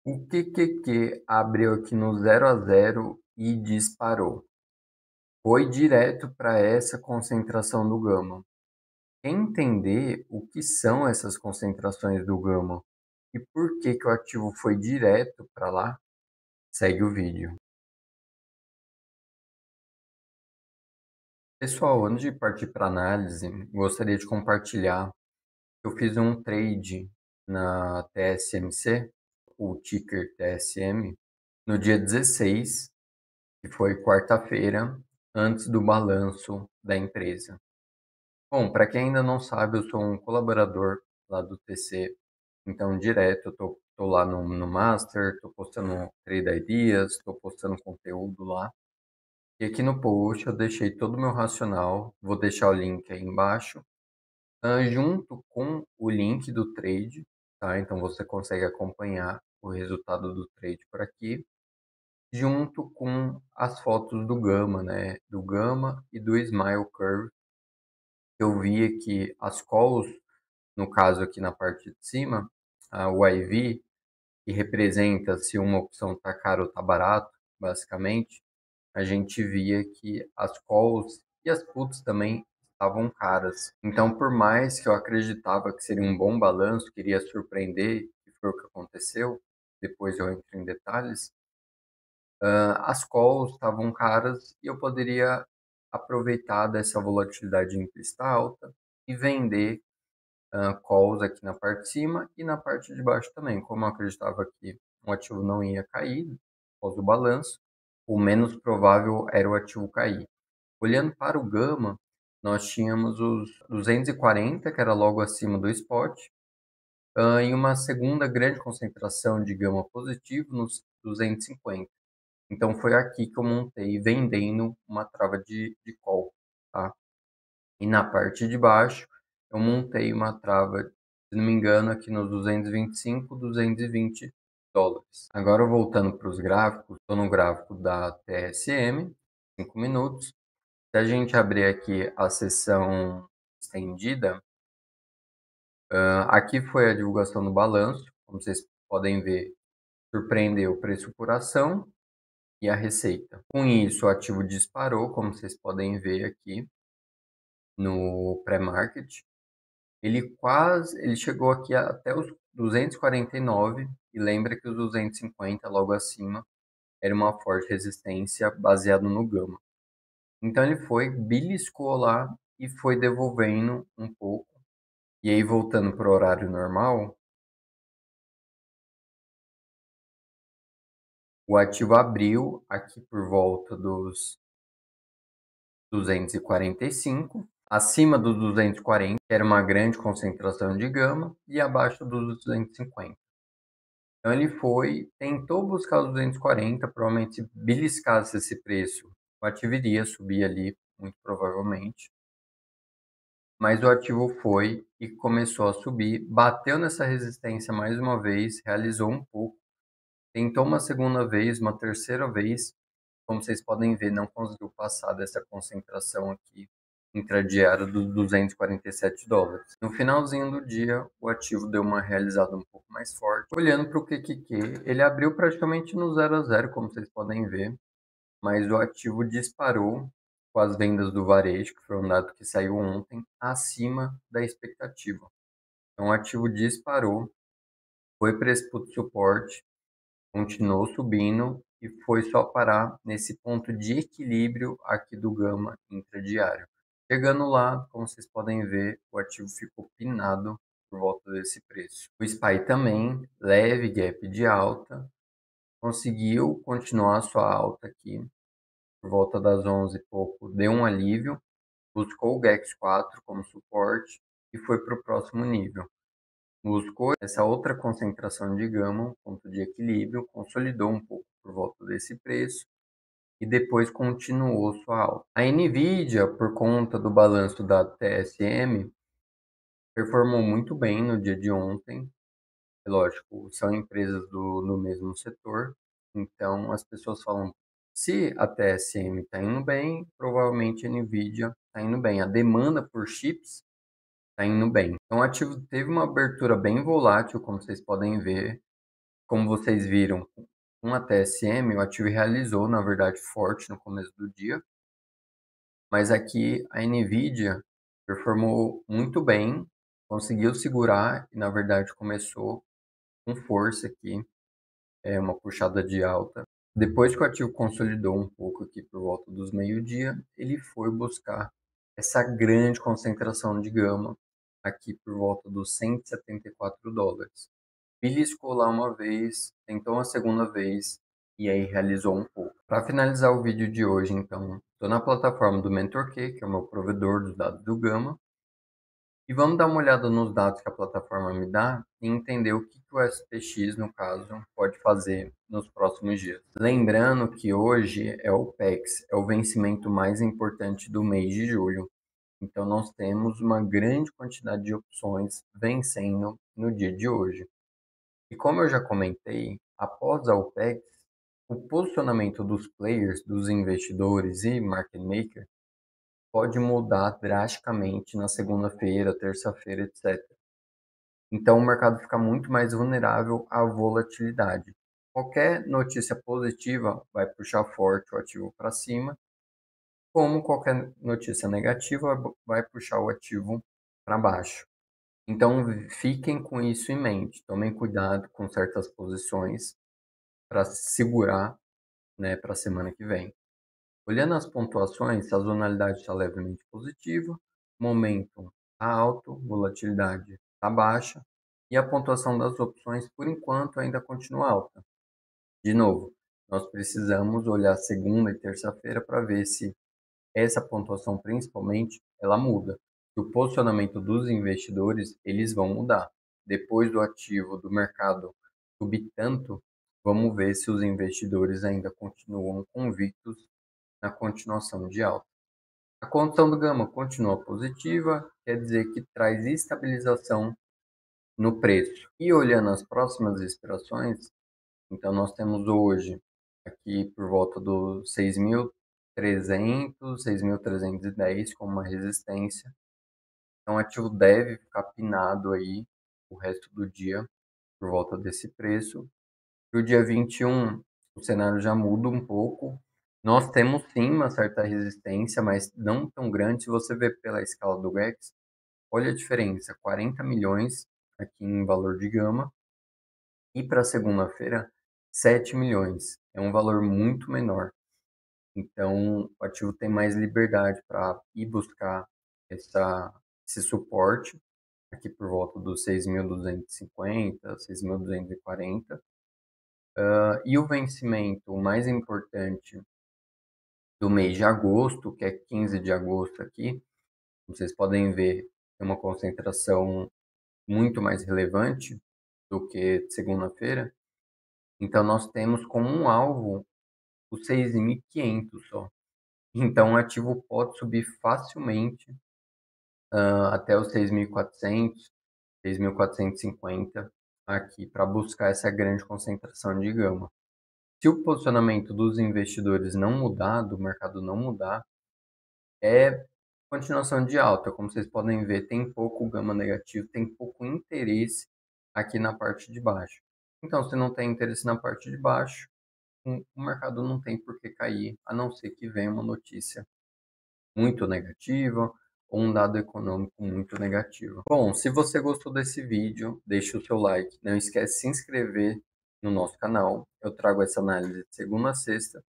O QQQ abriu aqui no 0 a 0 e disparou. Foi direto para essa concentração do gama. Quer entender o que são essas concentrações do gama e por que que o ativo foi direto para lá? Segue o vídeo. Pessoal, antes de partir para análise, gostaria de compartilhar que eu fiz um trade na TSMC, o ticker TSM, no dia 16, que foi quarta-feira, antes do balanço da empresa. Bom, para quem ainda não sabe, eu sou um colaborador lá do TC, então direto eu tô lá no Master, tô postando trade ideas, tô postando conteúdo lá. E aqui no post eu deixei todo o meu racional, vou deixar o link aí embaixo, junto com o link do trade, tá? Então você consegue acompanhar o resultado do trade por aqui, junto com as fotos do Gama, né? Do Gama e do Smile Curve. Eu vi que as calls, no caso aqui na parte de cima, o IV, que representa se uma opção está caro ou está barato, basicamente, a gente via que as calls e as puts também estavam caras. Então, por mais que eu acreditava que seria um bom balanço, queria surpreender, que foi o que aconteceu, depois eu entro em detalhes, as calls estavam caras e eu poderia aproveitar dessa volatilidade implícita alta e vender calls aqui na parte de cima e na parte de baixo também. Como eu acreditava que o ativo não ia cair após o balanço, o menos provável era o ativo cair. Olhando para o Gama, nós tínhamos os 240, que era logo acima do spot, e uma segunda grande concentração de Gama positivo nos 250. Então foi aqui que eu montei vendendo uma trava de call, tá? E na parte de baixo eu montei uma trava, se não me engano, aqui nos 225, 220 dólares. Agora voltando para os gráficos, estou no gráfico da TSM, 5 minutos. Se a gente abrir aqui a sessão estendida, aqui foi a divulgação do balanço, como vocês podem ver, surpreendeu o preço por ação e a receita. Com isso, o ativo disparou, como vocês podem ver aqui no pré-market. Ele chegou aqui até os 249 e lembra que os 250 logo acima era uma forte resistência baseado no gama. Então ele foi, beliscou lá e foi devolvendo um pouco. E aí voltando para o horário normal, o ativo abriu aqui por volta dos 245, acima dos 240, que era uma grande concentração de gama, e abaixo dos 250. Então ele foi, tentou buscar os 240, provavelmente se beliscasse esse preço, o ativo iria subir ali, muito provavelmente. Mas o ativo foi e começou a subir, bateu nessa resistência mais uma vez, realizou um pouco, tentou uma segunda vez, uma terceira vez, como vocês podem ver, não conseguiu passar dessa concentração aqui intradiária dos 247 dólares. No finalzinho do dia, o ativo deu uma realizada um pouco mais forte. Olhando para o QQQ, ele abriu praticamente no 0 a 0, como vocês podem ver, mas o ativo disparou com as vendas do varejo, que foi um dado que saiu ontem, acima da expectativa. Então o ativo disparou, foi para esse put suporte, continuou subindo e foi só parar nesse ponto de equilíbrio aqui do gama intradiário. Chegando lá, como vocês podem ver, o ativo ficou pinado por volta desse preço. O SPY também, leve gap de alta, conseguiu continuar sua alta aqui por volta das 11 e pouco, deu um alívio, buscou o GEX4 como suporte e foi para o próximo nível. Buscou essa outra concentração de gama, um ponto de equilíbrio, consolidou um pouco por volta desse preço e depois continuou sua alta. A Nvidia, por conta do balanço da TSM, performou muito bem no dia de ontem. Lógico, são empresas do mesmo setor, então as pessoas falam, se a TSM está indo bem, provavelmente a Nvidia está indo bem. A demanda por chips está indo bem. Então o ativo teve uma abertura bem volátil, como vocês podem ver. Como vocês viram, com a TSM, o ativo realizou, na verdade, forte no começo do dia, mas aqui a Nvidia performou muito bem, conseguiu segurar e, na verdade, começou com força aqui, uma puxada de alta. Depois que o ativo consolidou um pouco aqui por volta dos meio-dia, ele foi buscar essa grande concentração de gama aqui por volta dos US$ 174. Beliscou lá uma vez, tentou uma segunda vez e aí realizou um pouco. Para finalizar o vídeo de hoje, então, estou na plataforma do MentorQ, que é o meu provedor dos dados do Gama, e vamos dar uma olhada nos dados que a plataforma me dá e entender o que o SPX, no caso, pode fazer nos próximos dias. Lembrando que hoje é o PEX, é o vencimento mais importante do mês de julho. Então, nós temos uma grande quantidade de opções vencendo no dia de hoje. E como eu já comentei, após a OPEX, o posicionamento dos players, dos investidores e market maker pode mudar drasticamente na segunda-feira, terça-feira, etc. Então, o mercado fica muito mais vulnerável à volatilidade. Qualquer notícia positiva vai puxar forte o ativo para cima, como qualquer notícia negativa vai puxar o ativo para baixo. Então, fiquem com isso em mente, tomem cuidado com certas posições para segurar, né, para a semana que vem. Olhando as pontuações, sazonalidade está levemente positiva, momento está alto, volatilidade está baixa e a pontuação das opções, por enquanto, ainda continua alta. De novo, nós precisamos olhar segunda e terça-feira para ver se essa pontuação, principalmente, ela muda. O posicionamento dos investidores, eles vão mudar. Depois do ativo do mercado subir tanto, vamos ver se os investidores ainda continuam convictos na continuação de alta. A condição do gama continua positiva, quer dizer que traz estabilização no preço. E olhando as próximas expirações, então nós temos hoje aqui por volta dos 6.300, 6.310 como uma resistência. Então o ativo deve ficar pinado aí o resto do dia por volta desse preço. Para o dia 21, o cenário já muda um pouco. Nós temos sim uma certa resistência, mas não tão grande. Se você ver pela escala do GEX, olha a diferença: 40 milhões aqui em valor de gama e para segunda-feira, 7 milhões. É um valor muito menor. Então, o ativo tem mais liberdade para ir buscar esse suporte aqui por volta dos 6.250, 6.240. E o vencimento mais importante do mês de agosto, que é 15 de agosto aqui, vocês podem ver, tem uma concentração muito mais relevante do que segunda-feira. Então, nós temos como um alvo os 6.500 só. Então, o ativo pode subir facilmente até os 6.400, 6.450 aqui para buscar essa grande concentração de gama. Se o posicionamento dos investidores não mudar, do mercado não mudar, é continuação de alta. Como vocês podem ver, tem pouco gama negativo, tem pouco interesse aqui na parte de baixo. Então, se não tem interesse na parte de baixo, o mercado não tem por que cair, a não ser que venha uma notícia muito negativa ou um dado econômico muito negativo. Bom, se você gostou desse vídeo, deixe o seu like. Não esquece de se inscrever no nosso canal. Eu trago essa análise de segunda a sexta.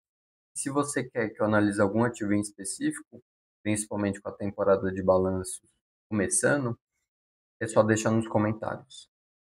Se você quer que eu analise algum ativo em específico, principalmente com a temporada de balanços começando, é só deixar nos comentários.